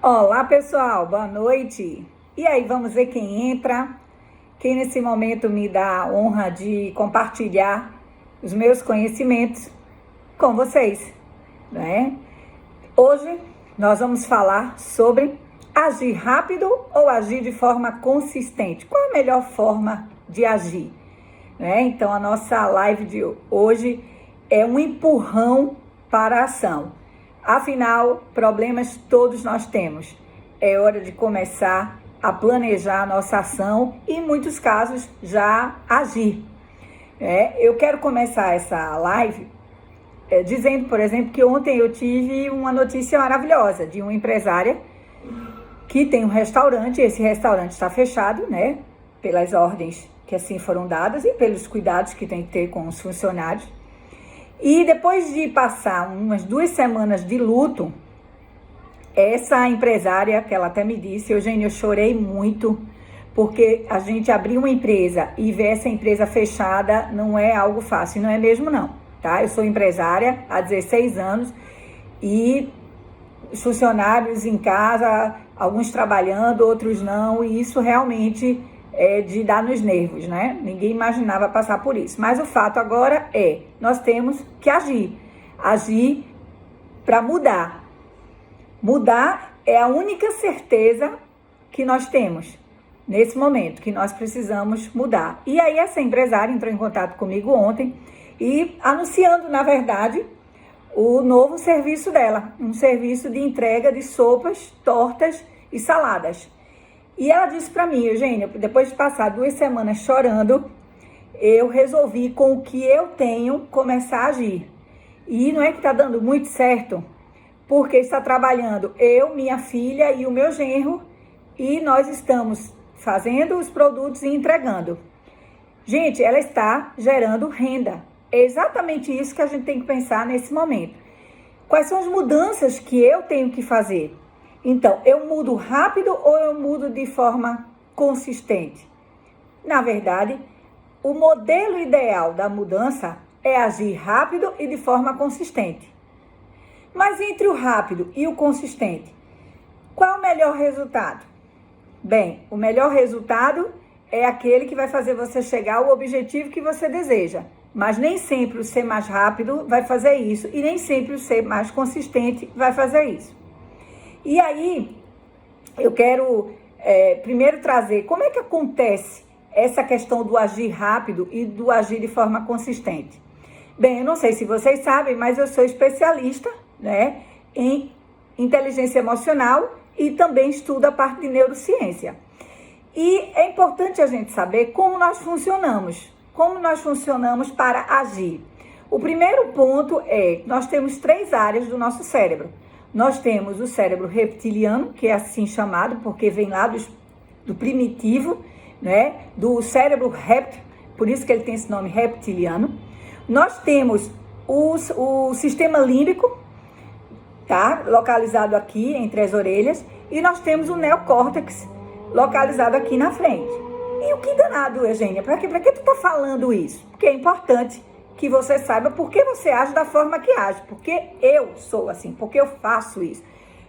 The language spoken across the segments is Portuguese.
Olá pessoal, boa noite. E aí, vamos ver quem entra, quem nesse momento me dá a honra de compartilhar os meus conhecimentos com vocês, né? Hoje nós vamos falar sobre agir rápido ou agir de forma consistente. Qual a melhor forma de agir? Né? Então a nossa live de hoje é um empurrão para a ação. Afinal, problemas todos nós temos. É hora de começar a planejar a nossa ação e, em muitos casos, já agir. Eu quero começar essa live dizendo, por exemplo, que ontem eu tive uma notícia maravilhosa de uma empresária que tem um restaurante. Esse restaurante está fechado, né? Pelas ordens que assim foram dadas e pelos cuidados que tem que ter com os funcionários. E depois de passar umas 2 semanas de luto, essa empresária, que ela até me disse, Eugênia, eu chorei muito, porque a gente abrir uma empresa e ver essa empresa fechada não é algo fácil, não é mesmo não, tá? Eu sou empresária há 16 anos e os funcionários em casa, alguns trabalhando, outros não, e isso realmente é de dar nos nervos, né? Ninguém imaginava passar por isso. Mas o fato agora é, nós temos que agir para mudar. Mudar é a única certeza que nós temos nesse momento, que nós precisamos mudar. E aí essa empresária entrou em contato comigo ontem e anunciando, na verdade, o novo serviço dela, um serviço de entrega de sopas, tortas e saladas. E ela disse para mim, Eugênia, depois de passar 2 semanas chorando, eu resolvi, com o que eu tenho, começar a agir. E não é que está dando muito certo, porque está trabalhando eu, minha filha e o meu genro, e nós estamos fazendo os produtos e entregando. Gente, ela está gerando renda. É exatamente isso que a gente tem que pensar nesse momento. Quais são as mudanças que eu tenho que fazer? Então, eu mudo rápido ou eu mudo de forma consistente? Na verdade, o modelo ideal da mudança é agir rápido e de forma consistente. Mas entre o rápido e o consistente, qual é o melhor resultado? Bem, o melhor resultado é aquele que vai fazer você chegar ao objetivo que você deseja. Mas nem sempre o ser mais rápido vai fazer isso e nem sempre o ser mais consistente vai fazer isso. E aí, eu quero primeiro trazer como é que acontece essa questão do agir rápido e do agir de forma consistente. Bem, eu não sei se vocês sabem, mas eu sou especialista, né, em inteligência emocional e também estudo a parte de neurociência. E é importante a gente saber como nós funcionamos para agir. O primeiro ponto é, nós temos 3 áreas do nosso cérebro. Nós temos o cérebro reptiliano, que é assim chamado, porque vem lá do primitivo, né? Do cérebro réptil, por isso que ele tem esse nome reptiliano. Nós temos o sistema límbico, tá? Localizado aqui entre as orelhas. E nós temos o neocórtex, localizado aqui na frente. E o que danado, Eugênia? Pra que tu tá falando isso? Porque é importante que você saiba por que você age da forma que age. Porque eu sou assim, porque eu faço isso,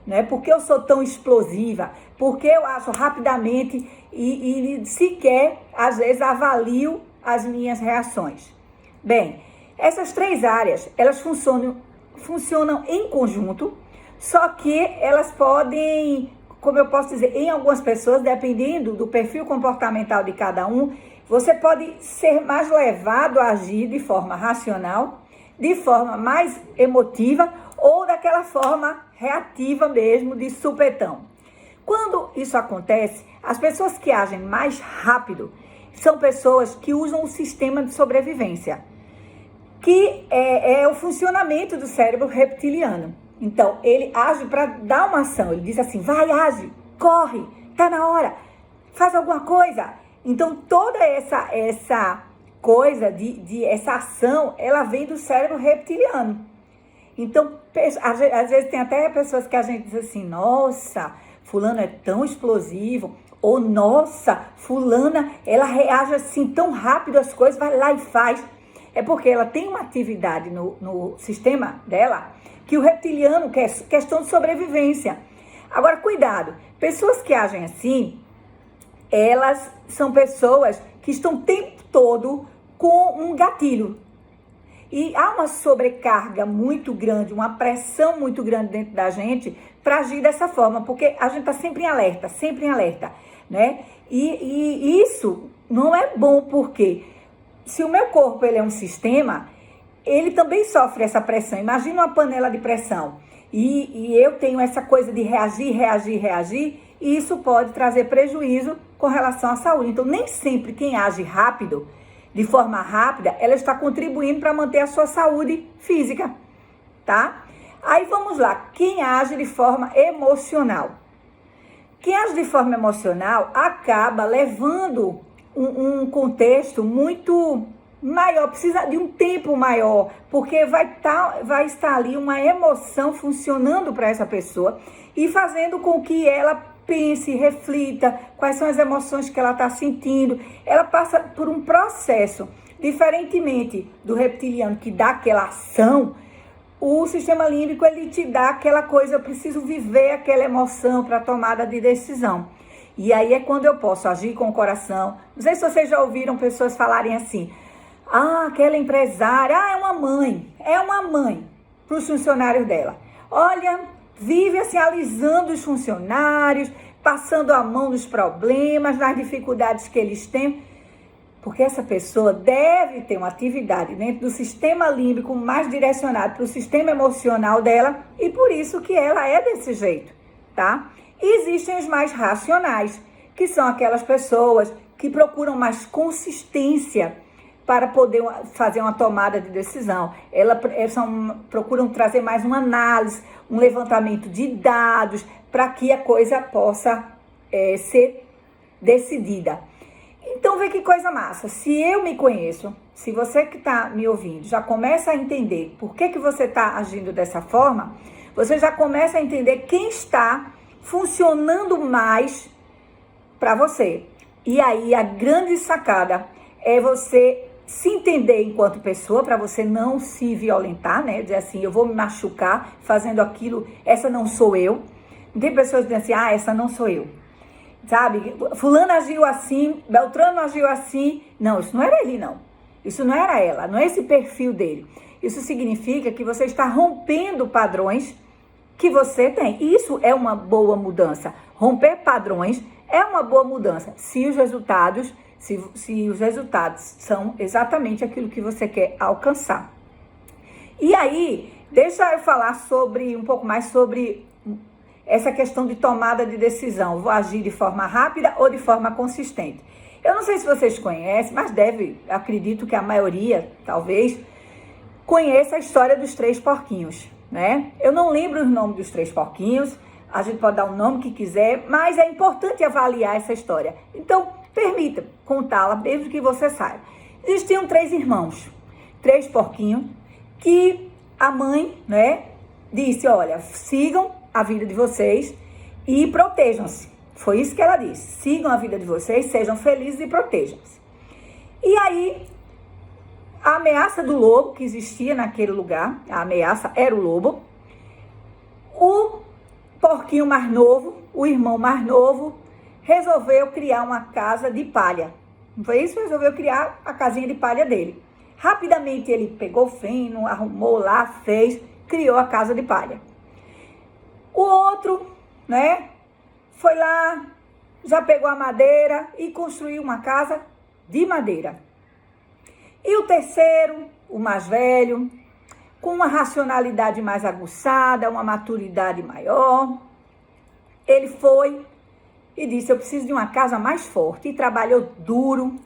né? Porque eu sou tão explosiva, porque eu acho rapidamente e sequer, às vezes, avalio as minhas reações. Bem, essas 3 áreas, elas funcionam em conjunto, só que elas podem, como eu posso dizer, em algumas pessoas, dependendo do perfil comportamental de cada um, você pode ser mais levado a agir de forma racional, de forma mais emotiva ou daquela forma reativa mesmo, de supetão. Quando isso acontece, as pessoas que agem mais rápido são pessoas que usam o sistema de sobrevivência, que é o funcionamento do cérebro reptiliano. Então, ele age para dar uma ação, ele diz assim, vai, age, corre, tá na hora, faz alguma coisa. Então, toda essa coisa, essa ação, ela vem do cérebro reptiliano. Então, às vezes tem até pessoas que a gente diz assim, nossa, fulano é tão explosivo, ou nossa, fulana, ela reage assim tão rápido às coisas, vai lá e faz. É porque ela tem uma atividade no sistema dela, que o reptiliano quer questão de sobrevivência. Agora, cuidado, pessoas que agem assim, elas são pessoas que estão o tempo todo com um gatilho. E há uma sobrecarga muito grande, uma pressão muito grande dentro da gente para agir dessa forma, porque a gente está sempre em alerta, né? E isso não é bom, porque se o meu corpo ele é um sistema, ele também sofre essa pressão. Imagina uma panela de pressão. E eu tenho essa coisa de reagir, e isso pode trazer prejuízo com relação à saúde. Então, nem sempre quem age rápido, de forma rápida, ela está contribuindo para manter a sua saúde física, tá? Aí vamos lá, quem age de forma emocional? Quem age de forma emocional acaba levando um contexto muito maior, precisa de um tempo maior, porque vai estar ali uma emoção funcionando para essa pessoa e fazendo com que ela pense, reflita quais são as emoções que ela está sentindo. Ela passa por um processo, diferentemente do reptiliano que dá aquela ação. O sistema límbico, ele te dá aquela coisa, eu preciso viver aquela emoção para tomada de decisão. E aí é quando eu posso agir com o coração. Não sei se vocês já ouviram pessoas falarem assim, aquela empresária, é uma mãe para os funcionários dela. Olha, vive assim alisando os funcionários, passando a mão nos problemas, nas dificuldades que eles têm. Porque essa pessoa deve ter uma atividade dentro do sistema límbico mais direcionado para o sistema emocional dela, e por isso que ela é desse jeito, tá? E existem os mais racionais, que são aquelas pessoas que procuram mais consistência para poder fazer uma tomada de decisão. Elas procuram trazer mais uma análise, um levantamento de dados, para que a coisa possa ser decidida. Então, vê que coisa massa. Se eu me conheço, se você que está me ouvindo já começa a entender por que você está agindo dessa forma, você já começa a entender quem está funcionando mais para você. E aí, a grande sacada é você se entender enquanto pessoa, para você não se violentar, né? Dizer assim, eu vou me machucar fazendo aquilo, essa não sou eu. Não tem pessoas que dizem assim, essa não sou eu. Sabe, fulano agiu assim, Beltrano agiu assim. Não, isso não era ele, não. Isso não era ela, não é esse perfil dele. Isso significa que você está rompendo padrões que você tem. Isso é uma boa mudança. Romper padrões é uma boa mudança, se os resultados são exatamente aquilo que você quer alcançar. E aí, deixa eu falar um pouco mais sobre essa questão de tomada de decisão. Vou agir de forma rápida ou de forma consistente? Eu não sei se vocês conhecem, mas acredito que a maioria, talvez, conheça a história dos 3 porquinhos, né? Eu não lembro os nomes dos 3 porquinhos, a gente pode dar o nome que quiser, mas é importante avaliar essa história. Então, permita contá-la, mesmo que você saiba. Existiam 3 irmãos, 3 porquinhos, que a mãe, né, disse, olha, sigam a vida de vocês e protejam-se. Foi isso que ela disse. Sigam a vida de vocês, sejam felizes e protejam-se. E aí, a ameaça do lobo que existia naquele lugar, a ameaça era o lobo. O porquinho mais novo, o irmão mais novo, resolveu criar uma casa de palha. Não foi isso? Resolveu criar a casinha de palha dele. Rapidamente ele pegou feno, arrumou lá, criou a casa de palha. O outro, né, foi lá, já pegou a madeira e construiu uma casa de madeira. E o terceiro, o mais velho, com uma racionalidade mais aguçada, uma maturidade maior, ele foi e disse, eu preciso de uma casa mais forte. E trabalhou duro,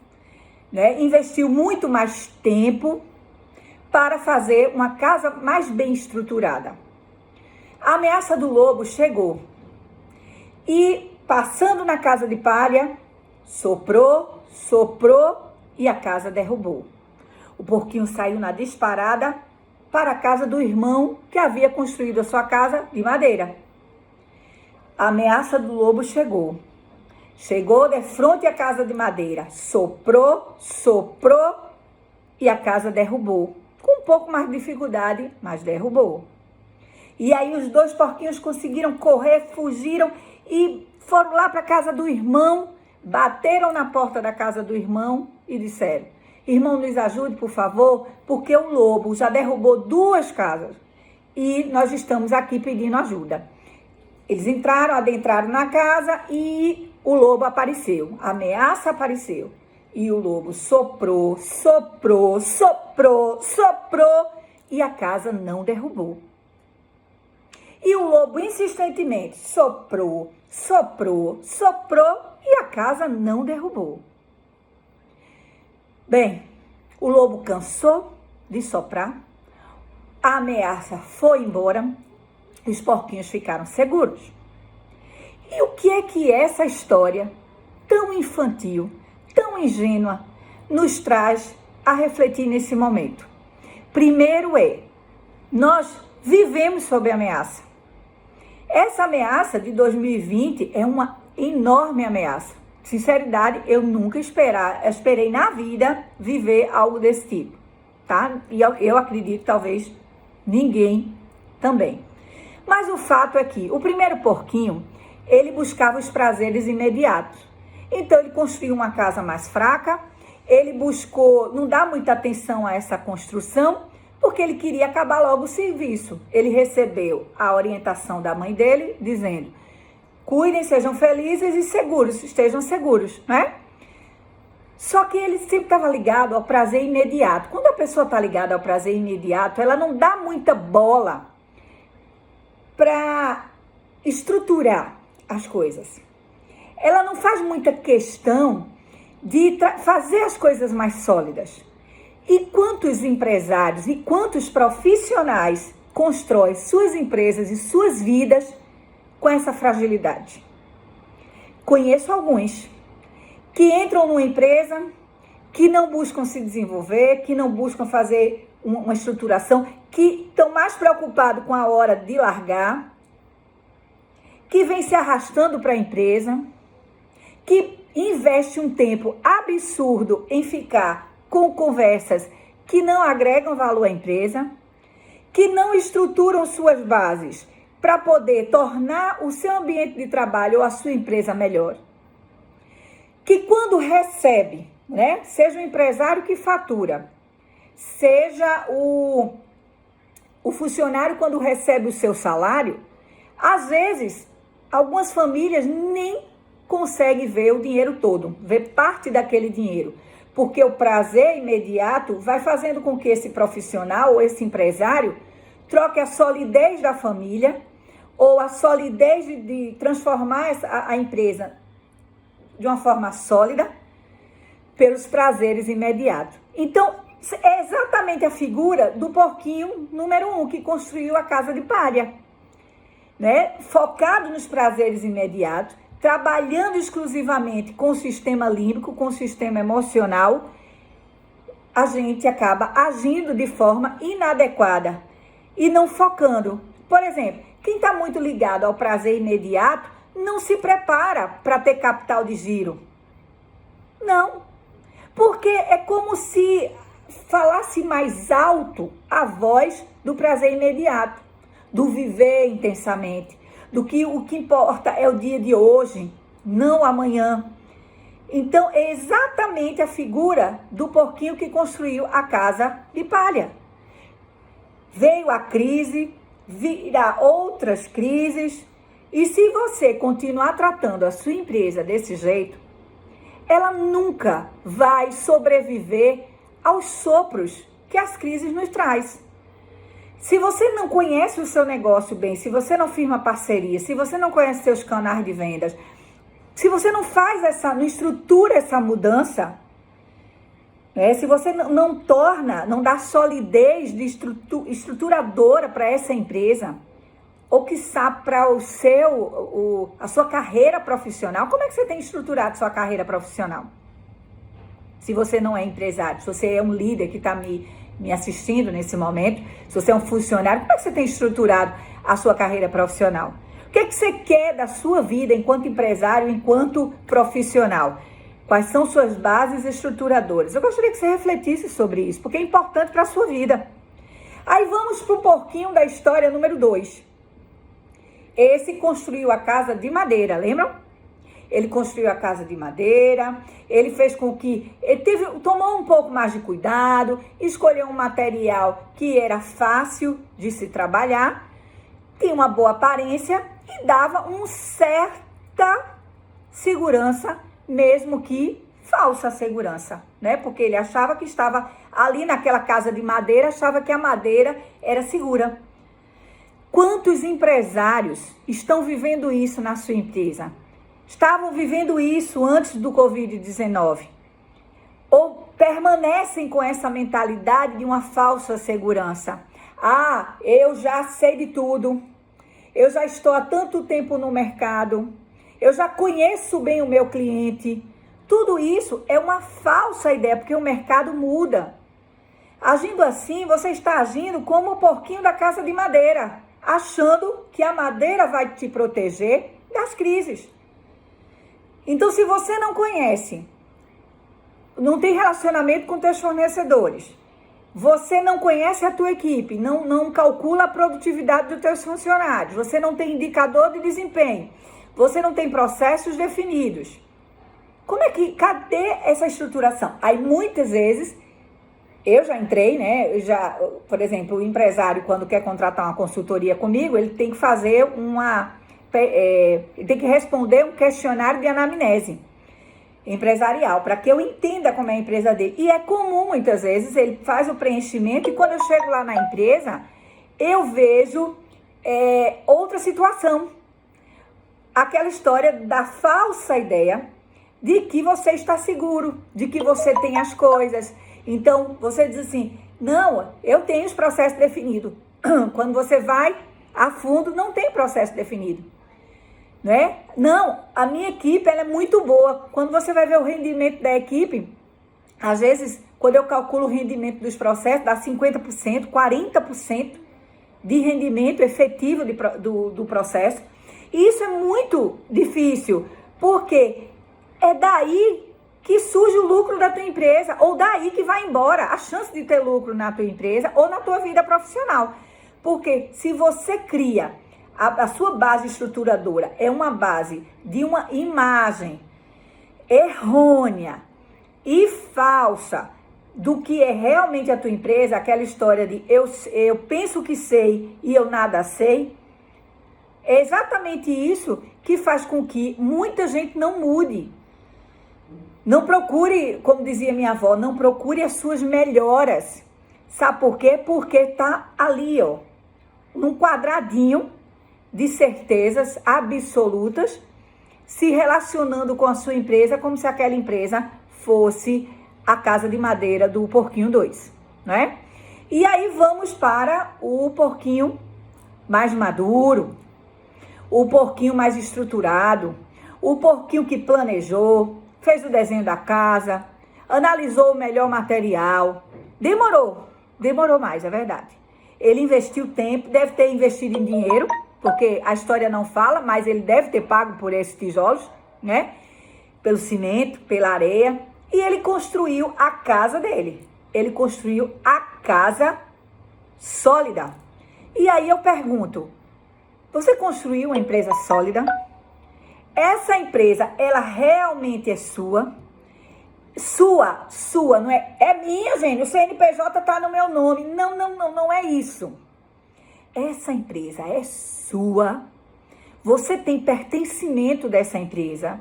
né, investiu muito mais tempo para fazer uma casa mais bem estruturada. A ameaça do lobo chegou e, passando na casa de palha, soprou e a casa derrubou. O porquinho saiu na disparada para a casa do irmão que havia construído a sua casa de madeira. A ameaça do lobo chegou de frente à casa de madeira, soprou e a casa derrubou. Com um pouco mais de dificuldade, mas derrubou. E aí os 2 porquinhos conseguiram correr, fugiram e foram lá para a casa do irmão, bateram na porta da casa do irmão e disseram: irmão, nos ajude, por favor, porque o lobo já derrubou 2 casas e nós estamos aqui pedindo ajuda. Eles adentraram na casa e o lobo apareceu, a ameaça apareceu. E o lobo soprou, soprou, soprou, soprou e a casa não derrubou. E o lobo insistentemente soprou, soprou, soprou e a casa não derrubou. Bem, o lobo cansou de soprar, a ameaça foi embora, os porquinhos ficaram seguros. E o que é que essa história tão infantil, tão ingênua, nos traz a refletir nesse momento? Primeiro nós vivemos sob ameaça. Essa ameaça de 2020 é uma enorme ameaça. Sinceridade, eu nunca esperei na vida viver algo desse tipo, tá? E eu acredito, talvez, ninguém também. Mas o fato é que o primeiro porquinho, ele buscava os prazeres imediatos. Então, ele construiu uma casa mais fraca, ele buscou não dar muita atenção a essa construção, porque ele queria acabar logo o serviço. Ele recebeu a orientação da mãe dele, dizendo: cuidem, sejam felizes e seguros, estejam seguros, né? Só que ele sempre estava ligado ao prazer imediato. Quando a pessoa está ligada ao prazer imediato, ela não dá muita bola para estruturar as coisas. Ela não faz muita questão de fazer as coisas mais sólidas. E quantos empresários e quantos profissionais constroem suas empresas e suas vidas com essa fragilidade? Conheço alguns que entram numa empresa, que não buscam se desenvolver, que não buscam fazer uma estruturação, que estão mais preocupados com a hora de largar, que vem se arrastando para a empresa, que investe um tempo absurdo em ficar com conversas que não agregam valor à empresa, que não estruturam suas bases para poder tornar o seu ambiente de trabalho ou a sua empresa melhor. Que quando recebe, né, seja o empresário que fatura, seja o funcionário quando recebe o seu salário, às vezes, algumas famílias nem conseguem ver o dinheiro todo, ver parte daquele dinheiro. Porque o prazer imediato vai fazendo com que esse profissional ou esse empresário troque a solidez da família ou a solidez de transformar a empresa de uma forma sólida pelos prazeres imediatos. Então, é exatamente a figura do porquinho número 1 que construiu a casa de palha, né? Focado nos prazeres imediatos, trabalhando exclusivamente com o sistema límbico, com o sistema emocional, a gente acaba agindo de forma inadequada e não focando. Por exemplo, quem está muito ligado ao prazer imediato não se prepara para ter capital de giro. Não, porque é como se falasse mais alto a voz do prazer imediato, do viver intensamente, do que o que importa é o dia de hoje, não amanhã. Então, é exatamente a figura do porquinho que construiu a casa de palha. Veio a crise, virá outras crises, e se você continuar tratando a sua empresa desse jeito, ela nunca vai sobreviver aos sopros que as crises nos traz. Se você não conhece o seu negócio bem, se você não firma parceria, se você não conhece seus canais de vendas, se você não não estrutura essa mudança, né? Se você não dá solidez de estruturadora para essa empresa, ou quiçá para a sua carreira profissional, como é que você tem estruturado sua carreira profissional? Se você não é empresário, se você é um líder que está me assistindo nesse momento, se você é um funcionário, como é que você tem estruturado a sua carreira profissional? O que é que você quer da sua vida enquanto empresário, enquanto profissional? Quais são suas bases estruturadoras? Eu gostaria que você refletisse sobre isso, porque é importante para a sua vida. Aí vamos para o porquinho da história número 2. Esse construiu a casa de madeira, lembram? Ele construiu a casa de madeira, ele fez com que... tomou um pouco mais de cuidado, escolheu um material que era fácil de se trabalhar, tinha uma boa aparência e dava uma certa segurança, mesmo que falsa segurança, né? Porque ele achava que estava ali naquela casa de madeira, achava que a madeira era segura. Quantos empresários estão vivendo isso na sua empresa? Estavam vivendo isso antes do Covid-19? Ou permanecem com essa mentalidade de uma falsa segurança? Ah, eu já sei de tudo. Eu já estou há tanto tempo no mercado. Eu já conheço bem o meu cliente. Tudo isso é uma falsa ideia, porque o mercado muda. Agindo assim, você está agindo como o porquinho da casa de madeira, achando que a madeira vai te proteger das crises. Então, se você não conhece, não tem relacionamento com teus fornecedores, você não conhece a tua equipe, não calcula a produtividade dos teus funcionários, você não tem indicador de desempenho, você não tem processos definidos. Cadê essa estruturação? Aí, muitas vezes, eu já entrei, né? Por exemplo, o empresário, quando quer contratar uma consultoria comigo, ele tem que fazer ele tem que responder um questionário de anamnese empresarial, para que eu entenda como é a empresa dele. E é comum, muitas vezes, ele faz o preenchimento e quando eu chego lá na empresa, eu vejo outra situação. Aquela história da falsa ideia de que você está seguro, de que você tem as coisas. Então, você diz assim, não, eu tenho os processos definidos. Quando você vai a fundo, não tem processo definido. Né? Não, a minha equipe ela é muito boa. Quando você vai ver o rendimento da equipe, às vezes, quando eu calculo o rendimento dos processos, dá 50%, 40% de rendimento efetivo do processo. E isso é muito difícil, porque é daí que surge o lucro da tua empresa, ou daí que vai embora a chance de ter lucro na tua empresa ou na tua vida profissional. Porque se você cria a sua base estruturadora é uma base de uma imagem errônea e falsa do que é realmente a tua empresa, aquela história de eu penso que sei e eu nada sei, é exatamente isso que faz com que muita gente não mude. Não procure, como dizia minha avó, não procure as suas melhoras. Sabe por quê? Porque tá ali, ó, num quadradinho de certezas absolutas, se relacionando com a sua empresa como se aquela empresa fosse a casa de madeira do porquinho 2, né? E aí vamos para o porquinho mais maduro, o porquinho mais estruturado, o porquinho que planejou, fez o desenho da casa, analisou o melhor material. Demorou mais, é verdade. Ele investiu tempo, deve ter investido em dinheiro, porque a história não fala, mas ele deve ter pago por esses tijolos, né? Pelo cimento, pela areia. E ele construiu a casa dele. Ele construiu a casa sólida. E aí eu pergunto, você construiu uma empresa sólida? Essa empresa, ela realmente é sua? Sua, não é? É minha, gente. O CNPJ tá no meu nome. Não é isso. Essa empresa é sua. Você tem pertencimento dessa empresa.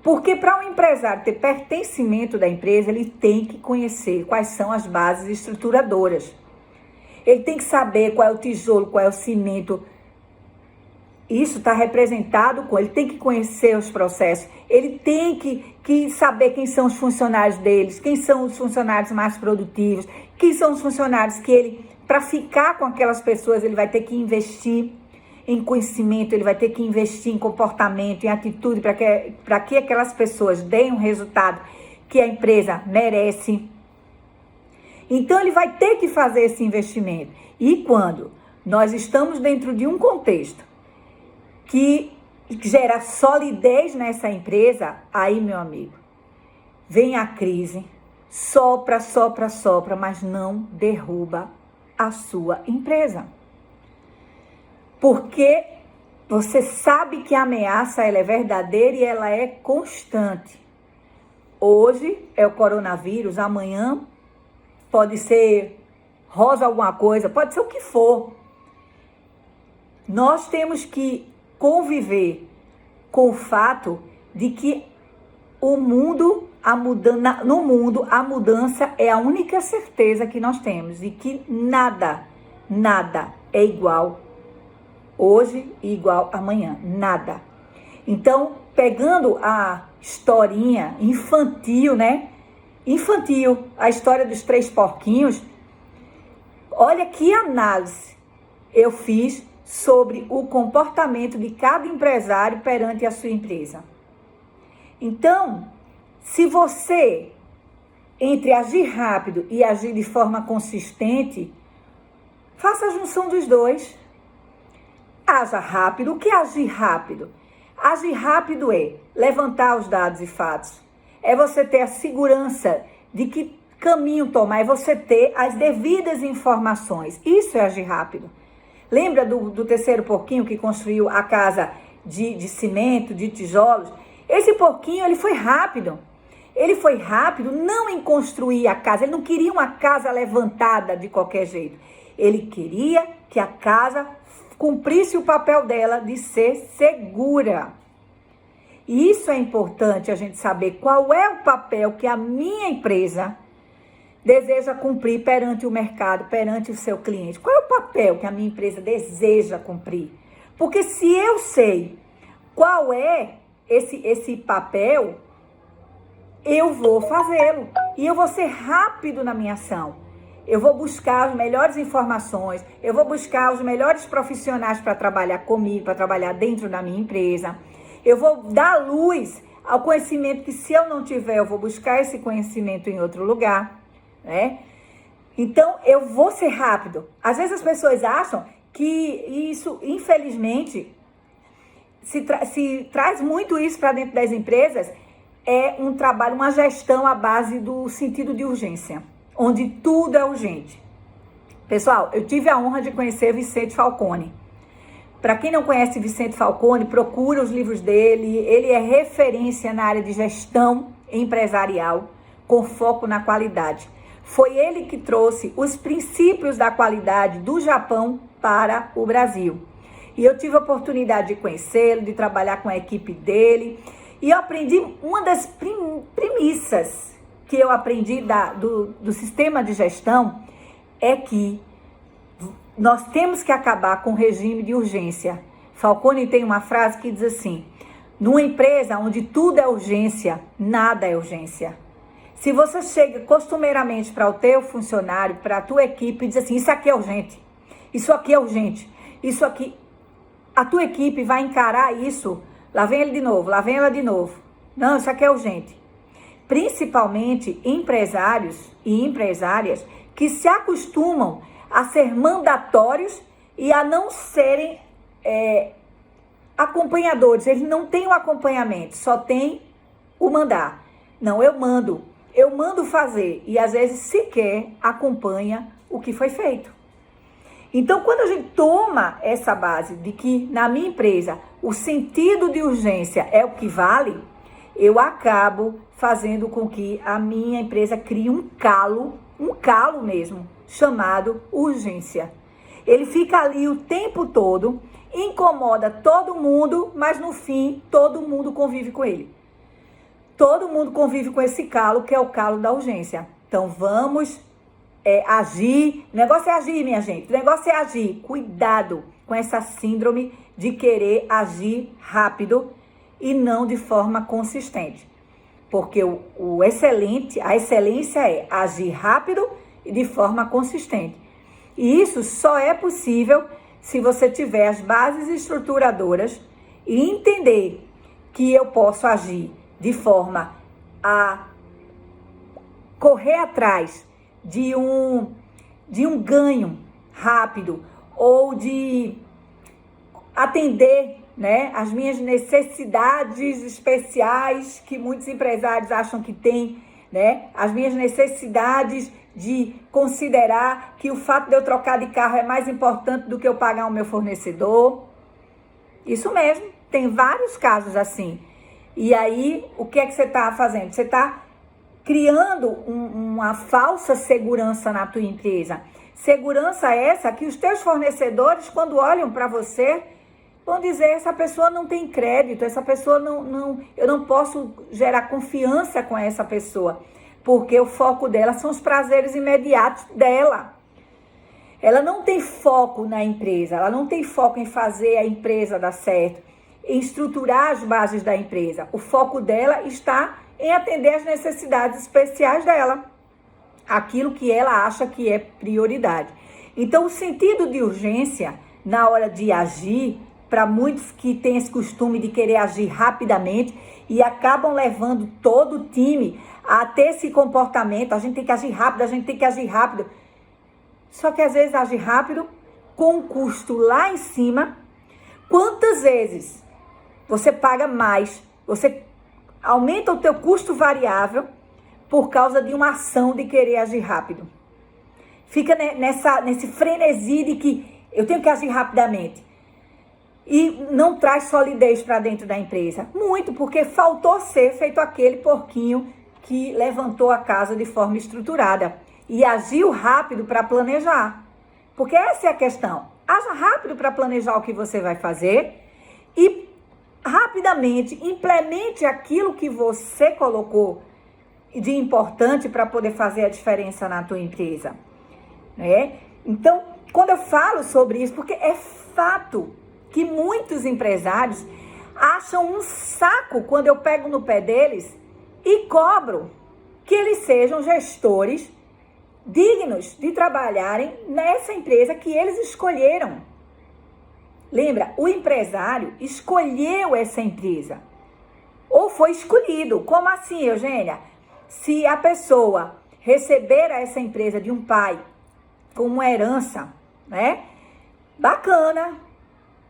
Porque para um empresário ter pertencimento da empresa, ele tem que conhecer quais são as bases estruturadoras. Ele tem que saber qual é o tijolo, qual é o cimento. Isso está representado com ele, tem que conhecer os processos, ele tem que saber quem são os funcionários deles, quem são os funcionários mais produtivos, quem são os funcionários que ele, para ficar com aquelas pessoas, ele vai ter que investir em conhecimento, ele vai ter que investir em comportamento, em atitude, para que aquelas pessoas deem um resultado que a empresa merece. Então, ele vai ter que fazer esse investimento. E quando nós estamos dentro de um contexto que gera solidez nessa empresa, aí, meu amigo, vem a crise, sopra, mas não derruba a sua empresa. Porque você sabe que a ameaça ela é verdadeira e ela é constante. Hoje é o coronavírus, amanhã pode ser rosa alguma coisa, pode ser o que for. Nós temos que conviver com o fato de que no mundo, a mudança é a única certeza que nós temos e que nada é igual hoje e igual amanhã, nada. Então, pegando a historinha infantil, né? Infantil, a história dos 3 porquinhos, olha que análise eu fiz sobre o comportamento de cada empresário perante a sua empresa. Então, se você, entre agir rápido e agir de forma consistente, faça a junção dos dois. Haja rápido. O que é agir rápido? Agir rápido é levantar os dados e fatos. É você ter a segurança de que caminho tomar. É você ter as devidas informações. Isso é agir rápido. Lembra do terceiro porquinho que construiu a casa de cimento, de tijolos? Esse porquinho, ele foi rápido. Ele foi rápido não em construir a casa. Ele não queria uma casa levantada de qualquer jeito. Ele queria que a casa cumprisse o papel dela de ser segura. E isso é importante a gente saber qual é o papel que a minha empresa deseja cumprir perante o mercado, perante o seu cliente. Qual é o papel que a minha empresa deseja cumprir? Porque se eu sei qual é esse papel, eu vou fazê-lo. E eu vou ser rápido na minha ação. Eu vou buscar as melhores informações, eu vou buscar os melhores profissionais para trabalhar comigo, para trabalhar dentro da minha empresa. Eu vou dar luz ao conhecimento que, se eu não tiver, eu vou buscar esse conhecimento em outro lugar, né? Então, eu vou ser rápido. Às vezes as pessoas acham que isso, infelizmente, se traz muito isso para dentro das empresas, é um trabalho, uma gestão à base do sentido de urgência, onde tudo é urgente. Pessoal, eu tive a honra de conhecer Vicente Falcone. Para quem não conhece Vicente Falcone, procura os livros dele. Ele é referência na área de gestão empresarial, com foco na qualidade. Foi ele que trouxe os princípios da qualidade do Japão para o Brasil. E eu tive a oportunidade de conhecê-lo, de trabalhar com a equipe dele. E eu aprendi uma das premissas que eu aprendi do sistema de gestão é que nós temos que acabar com o regime de urgência. Falcone tem uma frase que diz assim: numa empresa onde tudo é urgência, nada é urgência. Se você chega costumeiramente para o teu funcionário, para a tua equipe e diz assim: isso aqui é urgente, isso aqui é urgente, isso aqui, a tua equipe vai encarar isso, lá vem ele de novo, lá vem ela de novo. Não, isso aqui é urgente. Principalmente empresários e empresárias que se acostumam a ser mandatórios e a não serem acompanhadores. Eles não têm o acompanhamento, só tem o mandar. Não, eu mando fazer e às vezes sequer acompanha o que foi feito. Então, quando a gente toma essa base de que na minha empresa o sentido de urgência é o que vale, eu acabo fazendo com que a minha empresa crie um calo mesmo, chamado urgência. Ele fica ali o tempo todo, incomoda todo mundo, mas no fim todo mundo convive com ele. Todo mundo convive com esse calo, que é o calo da urgência. Então vamos agir. O negócio é agir, minha gente. O negócio é agir. Cuidado com essa síndrome de querer agir rápido e não de forma consistente. Porque a excelência é agir rápido e de forma consistente. E isso só é possível se você tiver as bases estruturadoras e entender que eu posso agir de forma a correr atrás de um ganho rápido ou de atender, né, as minhas necessidades especiais que muitos empresários acham que têm, né, as minhas necessidades de considerar que o fato de eu trocar de carro é mais importante do que eu pagar o meu fornecedor. Isso mesmo, tem vários casos assim. E aí, o que é que você está fazendo? Você está criando uma falsa segurança na tua empresa. Segurança essa que os teus fornecedores, quando olham para você, vão dizer, essa pessoa não tem crédito, essa pessoa eu não posso gerar confiança com essa pessoa, porque o foco dela são os prazeres imediatos dela. Ela não tem foco na empresa, ela não tem foco em fazer a empresa dar certo, em estruturar as bases da empresa. O foco dela está em atender as necessidades especiais dela, aquilo que ela acha que é prioridade. Então, o sentido de urgência na hora de agir, para muitos que têm esse costume de querer agir rapidamente e acabam levando todo o time a ter esse comportamento, a gente tem que agir rápido, a gente tem que agir rápido. Só que às vezes agir rápido com um custo lá em cima. Quantas vezes você paga mais, você aumenta o teu custo variável por causa de uma ação de querer agir rápido? Fica nesse frenesi de que eu tenho que agir rapidamente. E não traz solidez para dentro da empresa. Muito, porque faltou ser feito aquele porquinho que levantou a casa de forma estruturada e agiu rápido para planejar. Porque essa é a questão. Haja rápido para planejar o que você vai fazer e rapidamente implemente aquilo que você colocou de importante para poder fazer a diferença na tua empresa, né? Então, quando eu falo sobre isso, porque é fato que muitos empresários acham um saco quando eu pego no pé deles e cobro que eles sejam gestores dignos de trabalharem nessa empresa que eles escolheram. Lembra, o empresário escolheu essa empresa ou foi escolhido. Como assim, Eugênia? Se a pessoa receber essa empresa de um pai como uma herança, né? Bacana,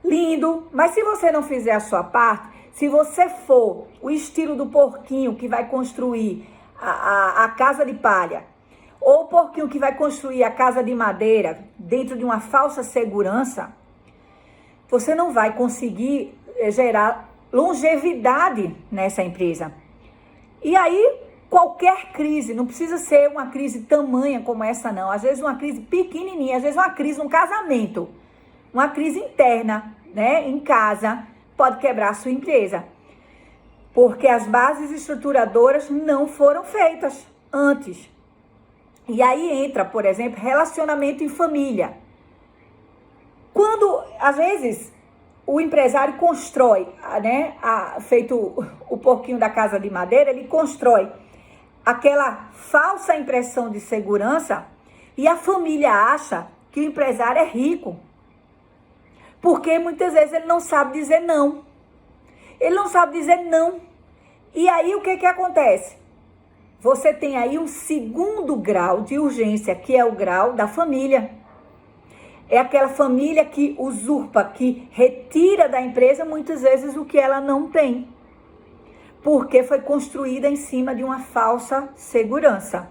lindo, mas se você não fizer a sua parte, se você for o estilo do porquinho que vai construir a casa de palha, ou o porquinho que vai construir a casa de madeira dentro de uma falsa segurança, você não vai conseguir gerar longevidade nessa empresa. E aí, qualquer crise, não precisa ser uma crise tamanha como essa não, às vezes uma crise pequenininha, às vezes uma crise num casamento, uma crise interna, né, em casa, pode quebrar a sua empresa. Porque as bases estruturadoras não foram feitas antes. E aí entra, por exemplo, relacionamento em família. Quando, às vezes, o empresário constrói, né, feito o porquinho da casa de madeira, ele constrói aquela falsa impressão de segurança e a família acha que o empresário é rico. Porque muitas vezes ele não sabe dizer não. Ele não sabe dizer não. E aí o que acontece? Você tem aí um segundo grau de urgência, que é o grau da família. É aquela família que usurpa, que retira da empresa muitas vezes o que ela não tem. Porque foi construída em cima de uma falsa segurança.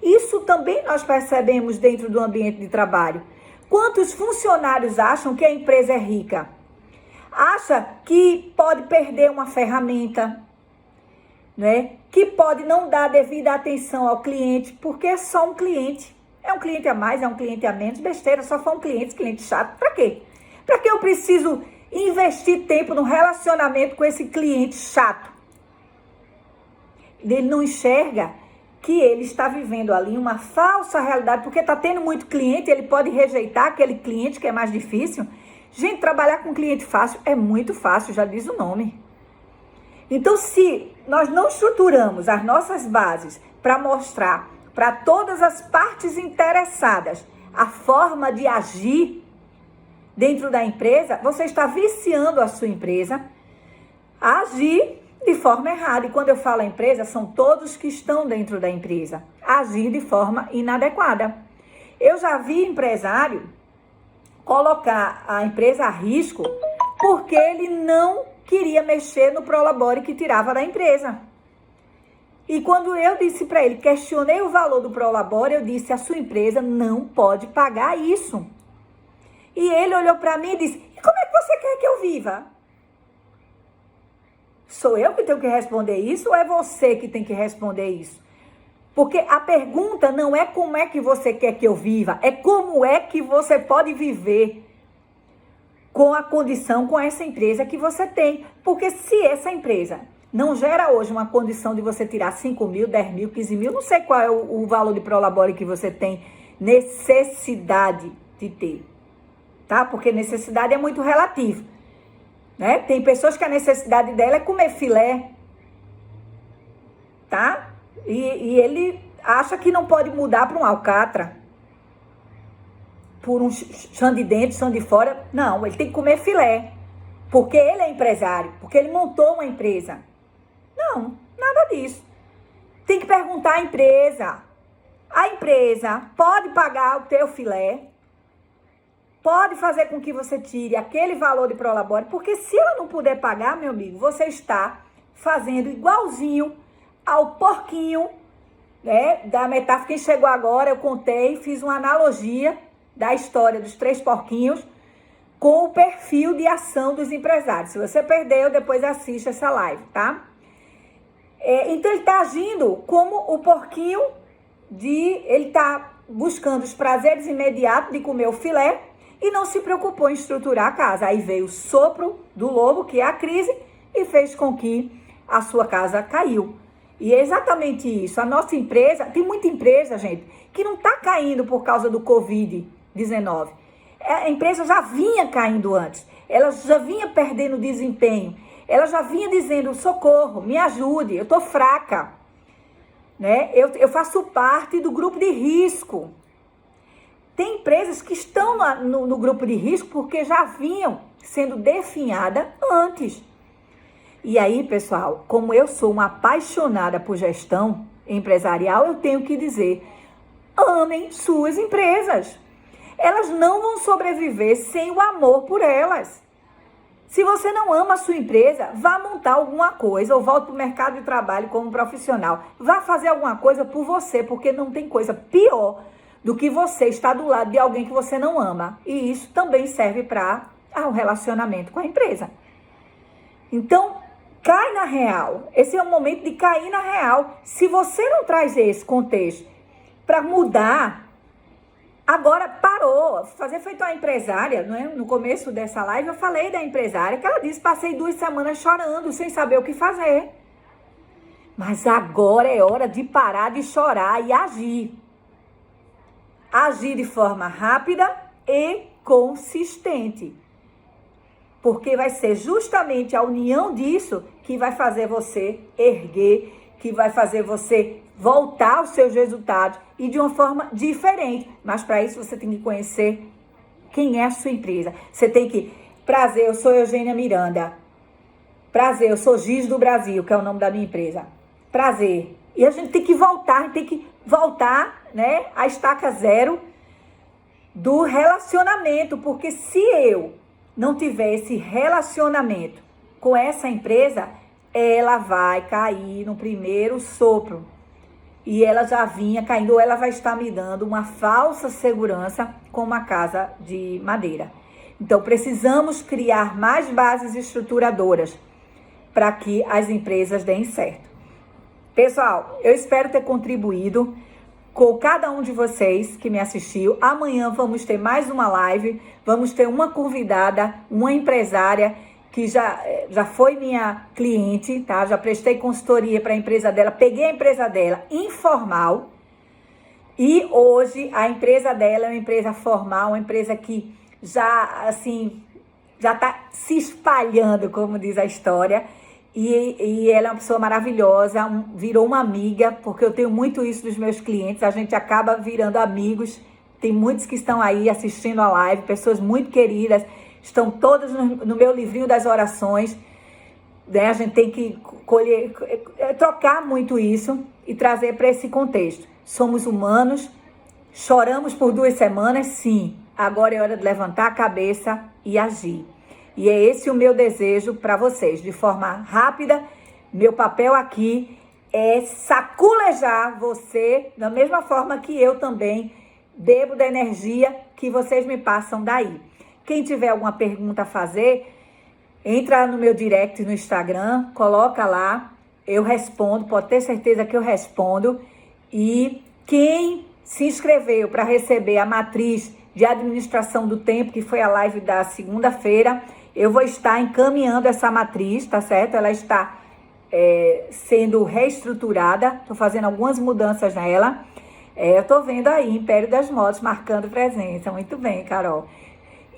Isso também nós percebemos dentro do ambiente de trabalho. Quantos funcionários acham que a empresa é rica? Acha que pode perder uma ferramenta, né? Que pode não dar devida atenção ao cliente, porque é só um cliente. É um cliente a mais, é um cliente a menos, besteira, só for um cliente chato. Para quê? Para que eu preciso investir tempo no relacionamento com esse cliente chato? Ele não enxerga que ele está vivendo ali uma falsa realidade, porque está tendo muito cliente, ele pode rejeitar aquele cliente que é mais difícil. Gente, trabalhar com cliente fácil é muito fácil, já diz o nome. Então, se nós não estruturamos as nossas bases para mostrar para todas as partes interessadas a forma de agir dentro da empresa, você está viciando a sua empresa a agir de forma errada. E quando eu falo empresa, são todos que estão dentro da empresa, agir de forma inadequada. Eu já vi empresário colocar a empresa a risco porque ele não queria mexer no Prolabore que tirava da empresa. E quando eu disse para ele, questionei o valor do Prolabore, eu disse, a sua empresa não pode pagar isso. E ele olhou para mim e disse, e como é que você quer que eu viva? Sou eu que tenho que responder isso ou é você que tem que responder isso? Porque a pergunta não é como é que você quer que eu viva, é como é que você pode viver com a condição, com essa empresa que você tem. Porque se essa empresa não gera hoje uma condição de você tirar 5 mil, 10 mil, 15 mil, não sei qual é o valor de Prolabore que você tem necessidade de ter, tá? Porque necessidade é muito relativo, né? Tem pessoas que a necessidade dela é comer filé, tá? E ele acha que não pode mudar para um alcatra, por um chão de dentro, chão de fora. Não, ele tem que comer filé, porque ele é empresário, porque ele montou uma empresa. Não, nada disso. Tem que perguntar à empresa. A empresa pode pagar o teu filé? Pode fazer com que você tire aquele valor de Prolabore? Porque se ela não puder pagar, meu amigo, você está fazendo igualzinho ao porquinho, né? Da metáfora, quem chegou agora, eu contei, fiz uma analogia da história dos 3 porquinhos com o perfil de ação dos empresários. Se você perdeu, depois assista essa live, tá? Então, ele está agindo como o porquinho ele está buscando os prazeres imediatos de comer o filé e não se preocupou em estruturar a casa. Aí veio o sopro do lobo, que é a crise, e fez com que a sua casa caiu. E é exatamente isso. A nossa empresa, tem muita empresa, gente, que não está caindo por causa do Covid-19. A empresa já vinha caindo antes. Ela já vinha perdendo desempenho. Ela já vinha dizendo, socorro, me ajude, eu estou fraca. Né? Eu faço parte do grupo de risco. Tem empresas que estão no grupo de risco porque já vinham sendo definhadas antes. E aí, pessoal, como eu sou uma apaixonada por gestão empresarial, eu tenho que dizer, amem suas empresas. Elas não vão sobreviver sem o amor por elas. Se você não ama a sua empresa, vá montar alguma coisa ou volte para o mercado de trabalho como profissional. Vá fazer alguma coisa por você, porque não tem coisa pior do que você estar do lado de alguém que você não ama. E isso também serve para um relacionamento com a empresa. Então, cai na real. Esse é o momento de cair na real. Se você não traz esse contexto para mudar, agora parou. Fazer feito uma empresária, não é? No começo dessa live eu falei da empresária que ela disse, passei 2 semanas chorando, sem saber o que fazer. Mas agora é hora de parar de chorar e agir. Agir de forma rápida e consistente. Porque vai ser justamente a união disso que vai fazer você erguer, que vai fazer você voltar aos seus resultados e de uma forma diferente. Mas para isso você tem que conhecer quem é a sua empresa. Você tem que... Prazer, eu sou Eugênia Miranda. Prazer, eu sou Giz do Brasil, que é o nome da minha empresa. Prazer. E a gente tem que voltar, né, à estaca zero do relacionamento. Porque se eu não tiver esse relacionamento com essa empresa, ela vai cair no primeiro sopro. E ela já vinha caindo, ou ela vai estar me dando uma falsa segurança com uma casa de madeira. Então, precisamos criar mais bases estruturadoras para que as empresas deem certo. Pessoal, eu espero ter contribuído com cada um de vocês que me assistiu. Amanhã vamos ter mais uma live, vamos ter uma convidada, uma empresária que já foi minha cliente, tá? Já prestei consultoria para a empresa dela, peguei a empresa dela informal e hoje a empresa dela é uma empresa formal, uma empresa que já está se espalhando, como diz a história, e ela é uma pessoa maravilhosa, virou uma amiga, porque eu tenho muito isso dos meus clientes, a gente acaba virando amigos, tem muitos que estão aí assistindo a live, pessoas muito queridas, estão todas no meu livrinho das orações, né? A gente tem que trocar muito isso e trazer para esse contexto. Somos humanos, choramos por 2 semanas, sim. Agora é hora de levantar a cabeça e agir. E é esse o meu desejo para vocês, de forma rápida. Meu papel aqui é saculejar você da mesma forma que eu também bebo da energia que vocês me passam daí. Quem tiver alguma pergunta a fazer, entra no meu direct no Instagram, coloca lá, eu respondo, pode ter certeza que eu respondo. E quem se inscreveu para receber a matriz de administração do tempo, que foi a live da segunda-feira, eu vou estar encaminhando essa matriz, tá certo? Ela está sendo reestruturada, estou fazendo algumas mudanças nela. Eu estou vendo aí, Império das Motos marcando presença. Muito bem, Carol.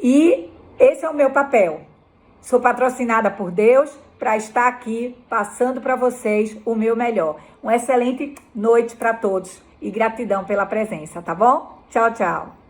E esse é o meu papel. Sou patrocinada por Deus para estar aqui passando para vocês o meu melhor. Uma excelente noite para todos e gratidão pela presença, tá bom? Tchau, tchau.